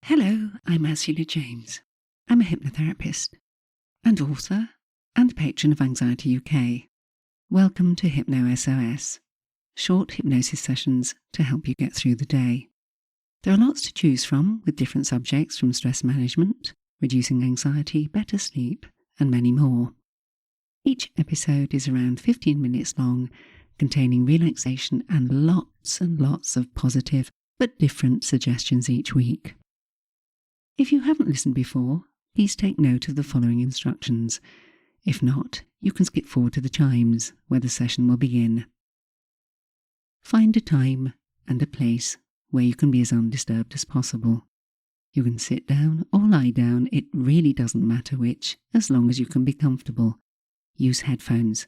Hello, I'm Ursula James. I'm a hypnotherapist and author and patron of Anxiety UK. Welcome to HypnoSOS, short hypnosis sessions to help you get through the day. There are lots to choose from with different subjects from stress management, reducing anxiety, better sleep, and many more. Each episode is around 15 minutes long, containing relaxation and lots of positive but different suggestions each week. If you haven't listened before, please take note of the following instructions. If not, you can skip forward to the chimes, where the session will begin. Find a time and a place where you can be as undisturbed as possible. You can sit down or lie down, it really doesn't matter which, as long as you can be comfortable. Use headphones.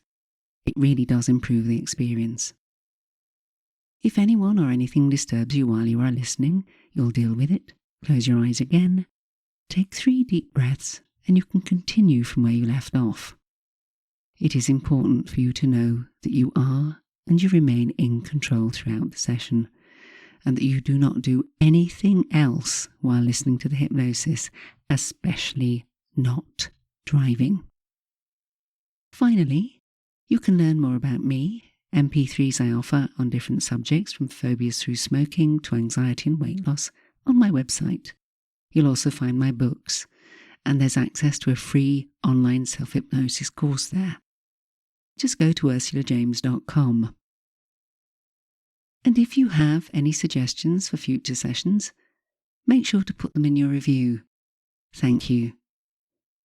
It really does improve the experience. If anyone or anything disturbs you while you are listening, you'll deal with it. Close your eyes again, take 3 deep breaths, and you can continue from where you left off. It is important for you to know that you are and you remain in control throughout the session, and that you do not do anything else while listening to the hypnosis, especially not driving. Finally, you can learn more about me, MP3s I offer on different subjects from phobias through smoking to anxiety and weight loss, on my website. You'll also find my books, and there's access to a free online self-hypnosis course there. Just go to ursulajames.com. And if you have any suggestions for future sessions, make sure to put them in your review. Thank you.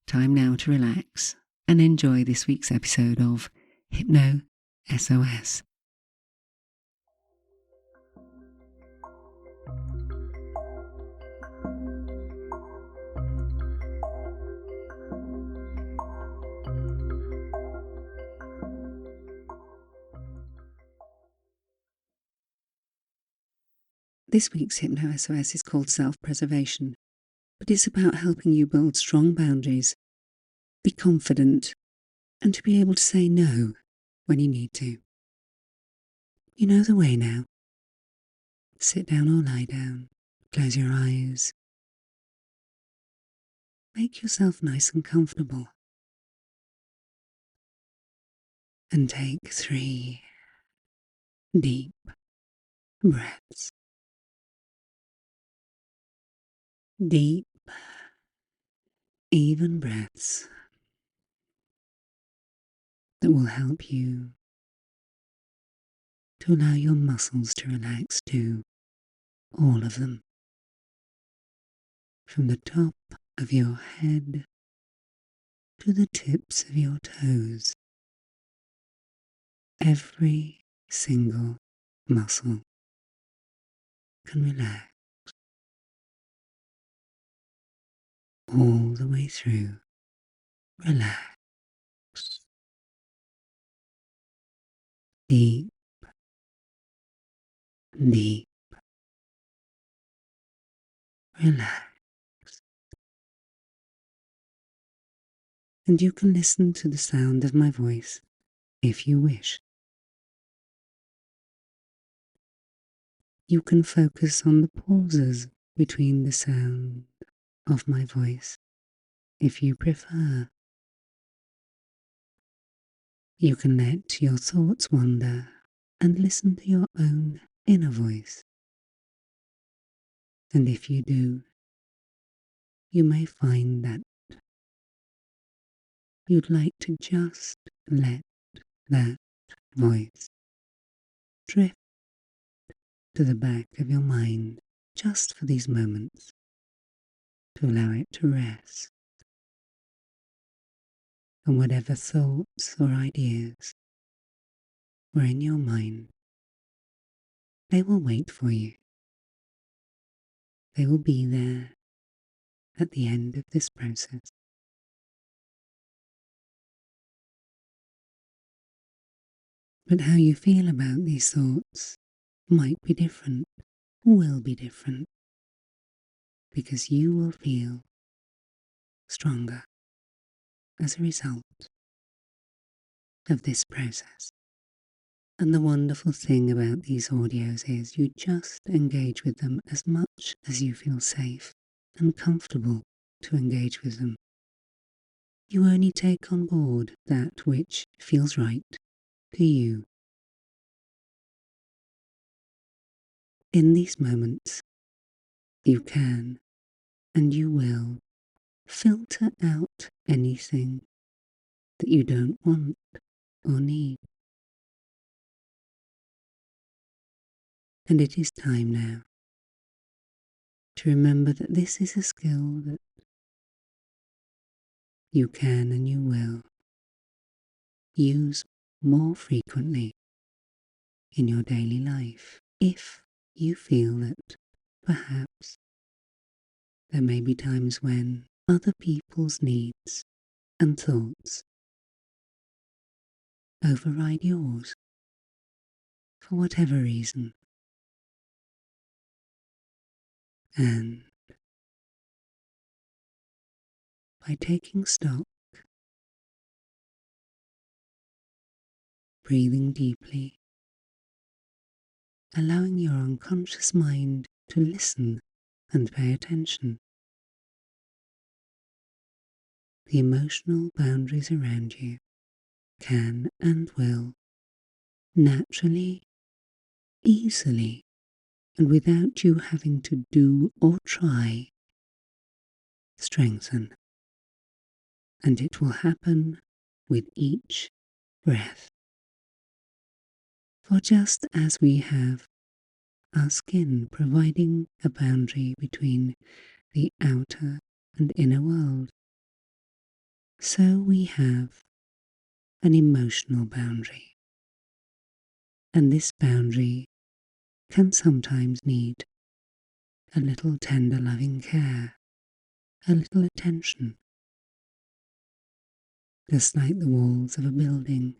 Time now to relax and enjoy this week's episode of HypnoSOS. This week's HypnoSOS is called Self-Preservation, but it's about helping you build strong boundaries, be confident, and to be able to say no when you need to. You know the way now. Sit down or lie down, close your eyes. Make yourself nice and comfortable. And take 3 deep breaths. Deep, even breaths that will help you to allow your muscles to relax too, all of them, from the top of your head to the tips of your toes. Every single muscle can relax all the way through. Relax. Deep, deep. Relax. And you can listen to the sound of my voice if you wish. You can focus on the pauses between the sound of my voice if you prefer. You can let your thoughts wander and listen to your own inner voice. And if you do, you may find that you'd like to just let that voice drift to the back of your mind just for these moments, to allow it to rest. And whatever thoughts or ideas were in your mind, they will wait for you. They will be there at the end of this process. But how you feel about these thoughts might be different, will be different, because you will feel stronger as a result of this process. And the wonderful thing about these audios is you just engage with them as much as you feel safe and comfortable to engage with them. You only take on board that which feels right to you. In these moments, you can and you will filter out anything that you don't want or need. And it is time now to remember that this is a skill that you can and you will use more frequently in your daily life if you feel that perhaps there may be times when other people's needs and thoughts override yours for whatever reason. And by taking stock, breathing deeply, allowing your unconscious mind to listen and pay attention, the emotional boundaries around you can and will naturally, easily, and without you having to do or try, strengthen. And it will happen with each breath. For just as we have our skin providing a boundary between the outer and inner world, so we have an emotional boundary. And this boundary can sometimes need a little tender loving care, a little attention, just like the walls of a building.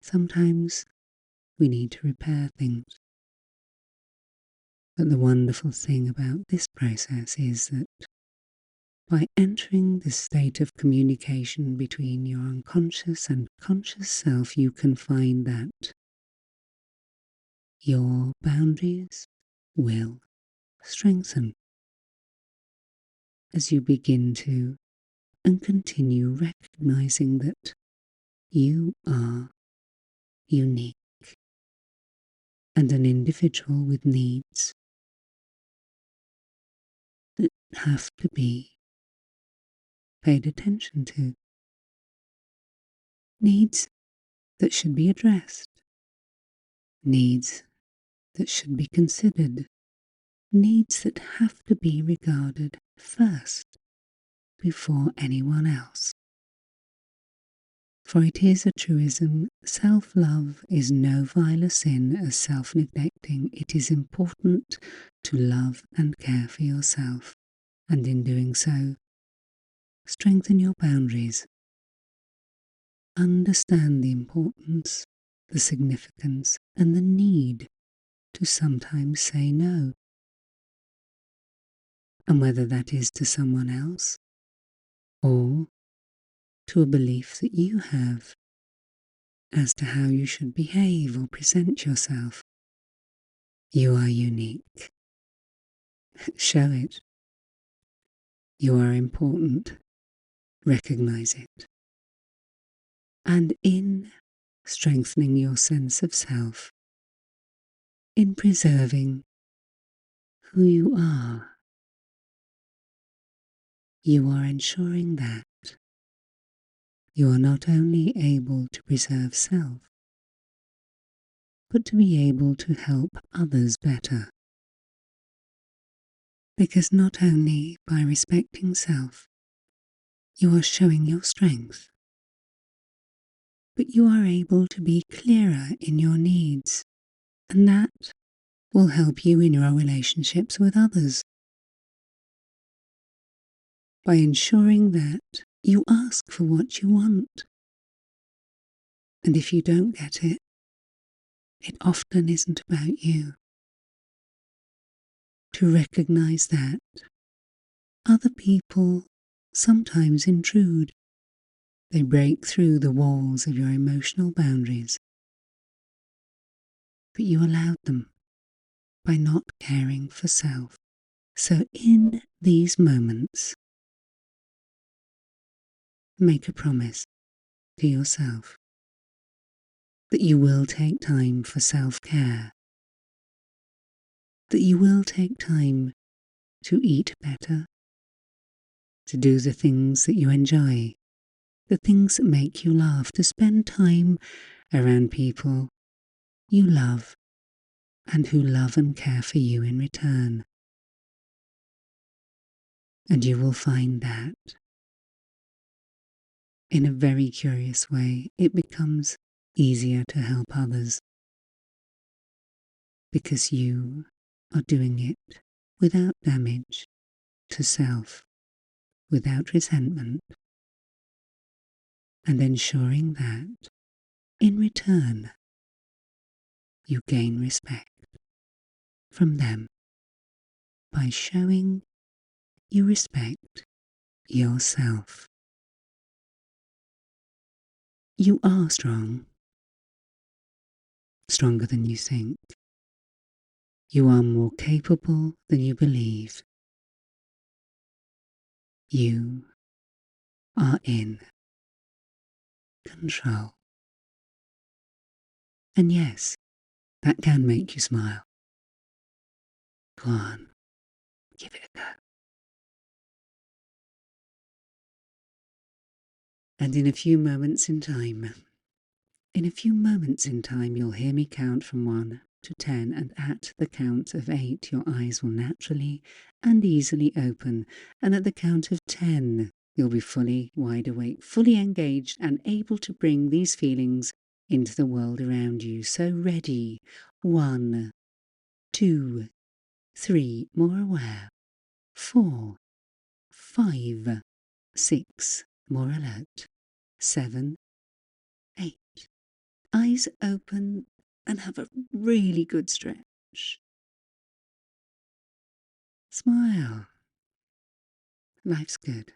Sometimes we need to repair things. But the wonderful thing about this process is that by entering this state of communication between your unconscious and conscious self, you can find that your boundaries will strengthen as you begin to and continue recognizing that you are unique and an individual with needs that have to be paid attention to, needs that should be addressed, needs that should be considered, needs that have to be regarded first before anyone else. For it is a truism, self-love is no viler sin as self-neglecting. It is important to love and care for yourself, and in doing so, strengthen your boundaries. Understand the importance, the significance, and the need to sometimes say no. And whether that is to someone else, or to a belief that you have as to how you should behave or present yourself, you are unique. Show it. You are important. Recognize it. And in strengthening your sense of self, in preserving who you are ensuring that you are not only able to preserve self, but to be able to help others better. Because not only by respecting self, you are showing your strength, but you are able to be clearer in your needs, and that will help you in your relationships with others. By ensuring that you ask for what you want, and if you don't get it, it often isn't about you. To recognize that other people sometimes intrude. They break through the walls of your emotional boundaries, but you allowed them by not caring for self. So in these moments, make a promise to yourself that you will take time for self-care, that you will take time to eat better, to do the things that you enjoy, the things that make you laugh, to spend time around people you love and who love and care for you in return. And you will find that, in a very curious way, it becomes easier to help others because you are doing it without damage to self, without resentment, and ensuring that, in return, you gain respect from them by showing you respect yourself. You are strong, stronger than you think. You are more capable than you believe. You are in control. And yes, that can make you smile. Go on, give it a go. And in a few moments in time, you'll hear me count from 1 to 10, and at the count of 8, your eyes will naturally and easily open, and at the count of 10, you'll be fully wide awake, fully engaged, and able to bring these feelings into the world around you. So ready. 1, 2, 3, more aware. 4, 5, 6, more alert. 7, 8. Eyes open and have a really good stretch. Smile. Life's good.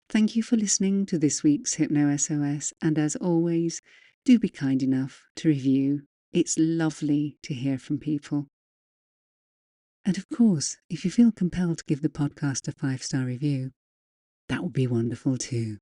Thank you for listening to this week's HypnoSOS, and as always, do be kind enough to review. It's lovely to hear from people. And of course, if you feel compelled to give the podcast a 5-star review, that would be wonderful too.